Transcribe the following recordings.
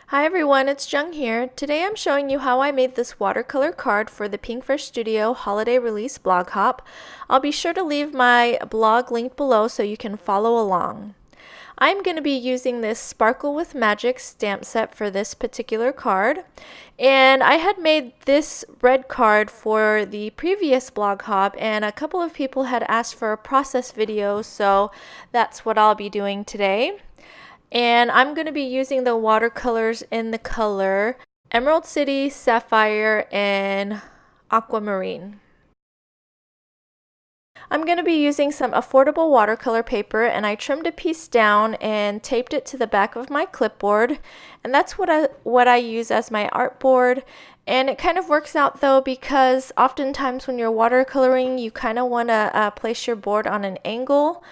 Hi everyone, it's Jung here. Today I'm showing you how I made this watercolor card for the Pinkfresh Studio Holiday Release blog hop. I'll be sure to leave my blog linked below so you can follow along. I'm going to be using this Sparkle with Magic stamp set for this particular card. And I had made this red card for the previous blog hop, and a couple of people had asked for a process video, so that's what I'll be doing today. And I'm going to be using the watercolors in the color Emerald City, Sapphire, and Aquamarine. I'm going to be using some affordable watercolor paper, and I trimmed a piece down and taped it to the back of my clipboard, and that's what I use as my artboard. And it kind of works out though, because oftentimes when you're watercoloring you kind of want to place your board on an angle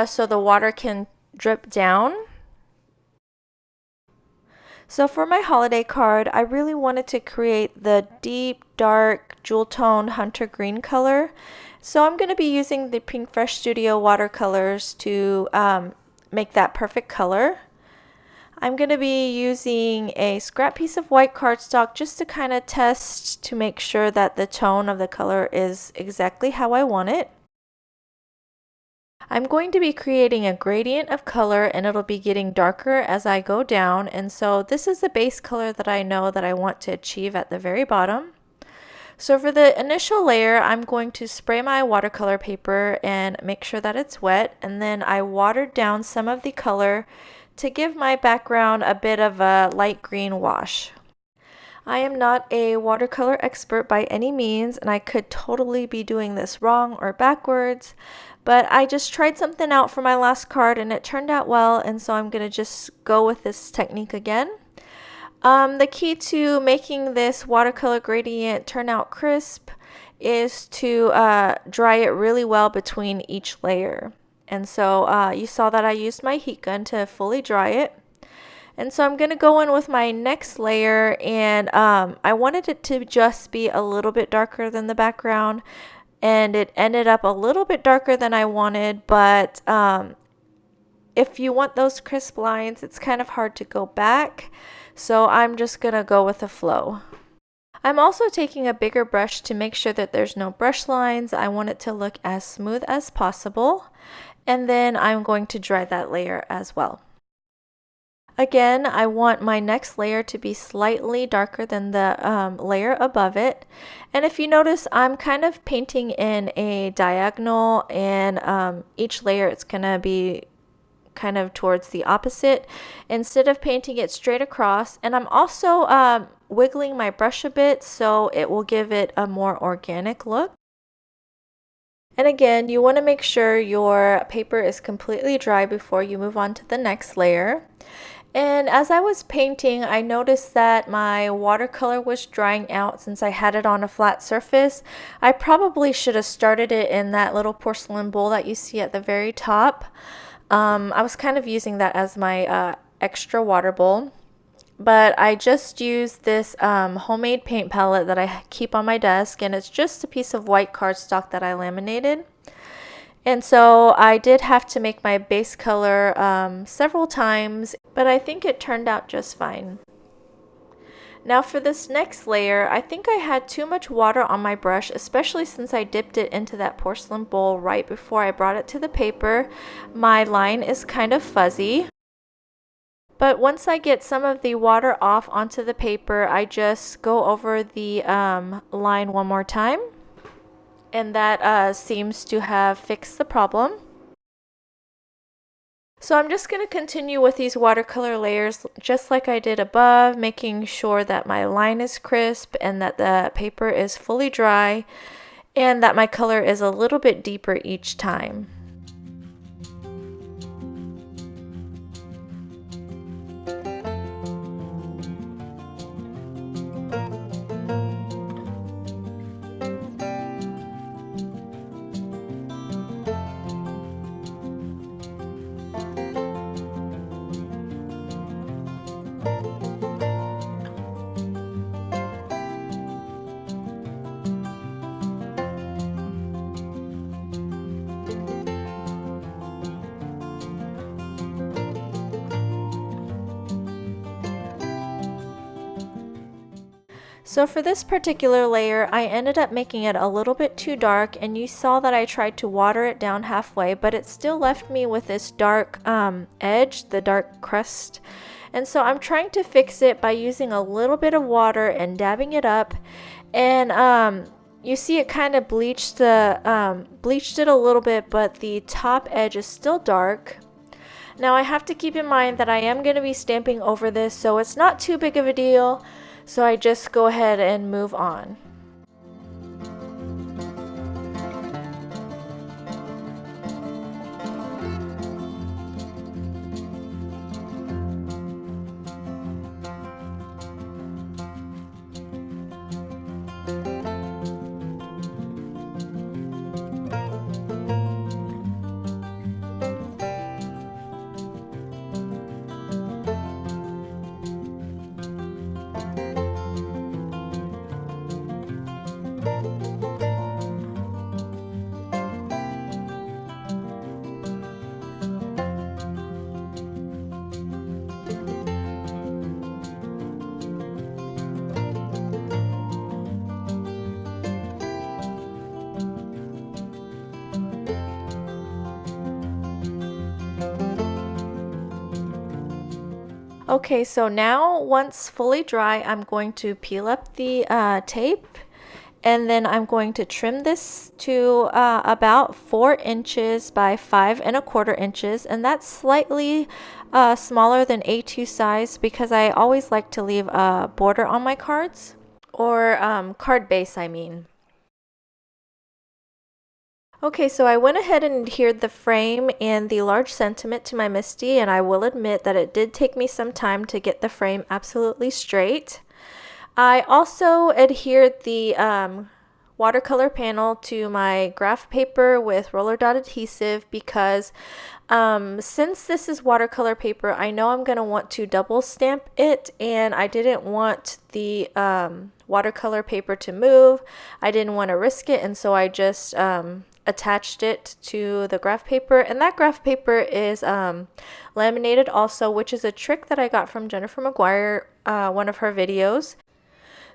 so the water can drip down. So for my holiday card, I really wanted to create the deep, dark, jewel-toned hunter green color. So I'm going to be using the Pinkfresh Studio watercolors to make that perfect color. I'm going to be using a scrap piece of white cardstock just to kind of test to make sure that the tone of the color is exactly how I want it. I'm going to be creating a gradient of color, and it'll be getting darker as I go down, and so this is the base color that I know that I want to achieve at the very bottom. So for the initial layer, I'm going to spray my watercolor paper and make sure that it's wet, and then I watered down some of the color to give my background a bit of a light green wash. I am not a watercolor expert by any means, and I could totally be doing this wrong or backwards, but I just tried something out for my last card and it turned out well, and so I'm going to just go with this technique again. The key to making this watercolor gradient turn out crisp is to dry it really well between each layer. And so you saw that I used my heat gun to fully dry it. And so I'm going to go in with my next layer, and I wanted it to just be a little bit darker than the background, and it ended up a little bit darker than I wanted, but if you want those crisp lines, it's kind of hard to go back, so I'm just going to go with the flow. I'm also taking a bigger brush to make sure that there's no brush lines. I want it to look as smooth as possible, and then I'm going to dry that layer as well. Again, I want my next layer to be slightly darker than the layer above it. And if you notice, I'm kind of painting in a diagonal, and each layer it's going to be kind of towards the opposite instead of painting it straight across. And I'm also wiggling my brush a bit so it will give it a more organic look. And again, you want to make sure your paper is completely dry before you move on to the next layer. And as I was painting, I noticed that my watercolor was drying out since I had it on a flat surface. I probably should have started it in that little porcelain bowl that you see at the very top. I was kind of using that as my extra water bowl. But I just used this homemade paint palette that I keep on my desk, and it's just a piece of white cardstock that I laminated. And so I did have to make my base color several times, but I think it turned out just fine. Now for this next layer, I think I had too much water on my brush, especially since I dipped it into that porcelain bowl right before I brought it to the paper. My line is kind of fuzzy. But once I get some of the water off onto the paper, I just go over the line one more time. And that seems to have fixed the problem. So I'm just going to continue with these watercolor layers just like I did above, making sure that my line is crisp and that the paper is fully dry and that my color is a little bit deeper each time. So for this particular layer, I ended up making it a little bit too dark, and you saw that I tried to water it down halfway, but it still left me with this dark edge, the dark crust. And so I'm trying to fix it by using a little bit of water and dabbing it up. And you see it kind of bleached it a little bit, but the top edge is still dark. Now I have to keep in mind that I am going to be stamping over this, so it's not too big of a deal. So I just go ahead and move on. Okay, so now once fully dry, I'm going to peel up the tape, and then I'm going to trim this to about 4 inches by 5¼ inches, and that's slightly smaller than A2 size because I always like to leave a border on my cards, or card base, I mean. Okay, so I went ahead and adhered the frame and the large sentiment to my MISTI, and I will admit that it did take me some time to get the frame absolutely straight. I also adhered the watercolor panel to my graph paper with roller dot adhesive because since this is watercolor paper, I know I'm going to want to double stamp it, and I didn't want the watercolor paper to move. I didn't want to risk it, and so I just attached it to the graph paper, and that graph paper is laminated also, which is a trick that I got from Jennifer McGuire, one of her videos.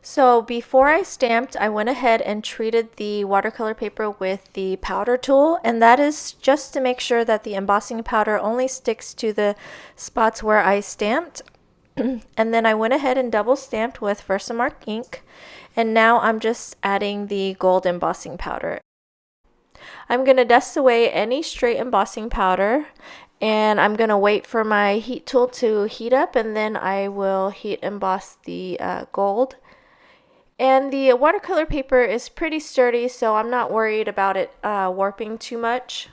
So before I stamped, I went ahead and treated the watercolor paper with the powder tool, and that is just to make sure that the embossing powder only sticks to the spots where I stamped. And then I went ahead and double stamped with Versamark ink, and now I'm just adding the gold embossing powder. I'm going to dust away any straight embossing powder, and I'm going to wait for my heat tool to heat up, and then I will heat emboss the gold. And the watercolor paper is pretty sturdy, so I'm not worried about it warping too much.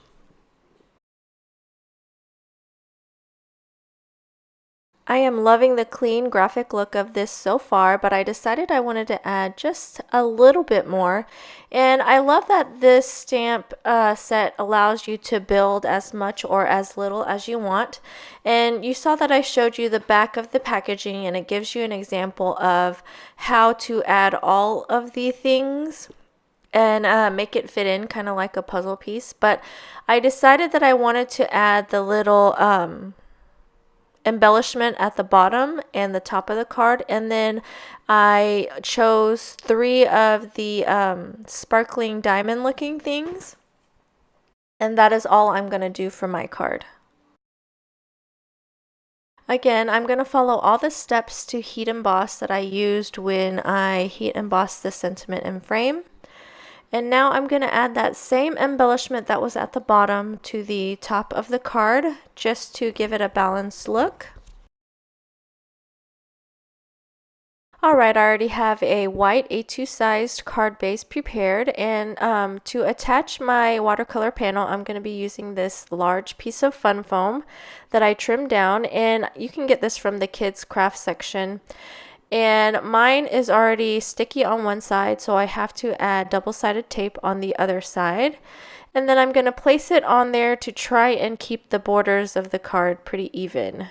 I am loving the clean graphic look of this so far, but I decided I wanted to add just a little bit more. And I love that this stamp set allows you to build as much or as little as you want. And you saw that I showed you the back of the packaging, and it gives you an example of how to add all of the things and make it fit in kind of like a puzzle piece. But I decided that I wanted to add the little embellishment at the bottom and the top of the card, and then I chose 3 of the sparkling diamond looking things, and that is all I'm going to do for my card. Again, I'm going to follow all the steps to heat emboss that I used when I heat embossed the sentiment and frame. And now I'm going to add that same embellishment that was at the bottom to the top of the card, just to give it a balanced look. Alright, I already have a white A2 sized card base prepared, and to attach my watercolor panel, I'm going to be using this large piece of fun foam that I trimmed down, and you can get this from the kids craft section. And mine is already sticky on one side, so I have to add double-sided tape on the other side. And then I'm going to place it on there to try and keep the borders of the card pretty even.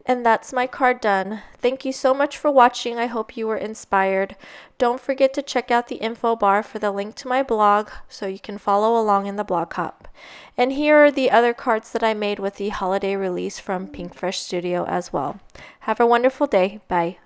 And that's my card done. Thank you so much for watching. I hope you were inspired. Don't forget to check out the info bar for the link to my blog so you can follow along in the blog hop. And here are the other cards that I made with the holiday release from Pinkfresh Studio as well. Have a wonderful day. Bye.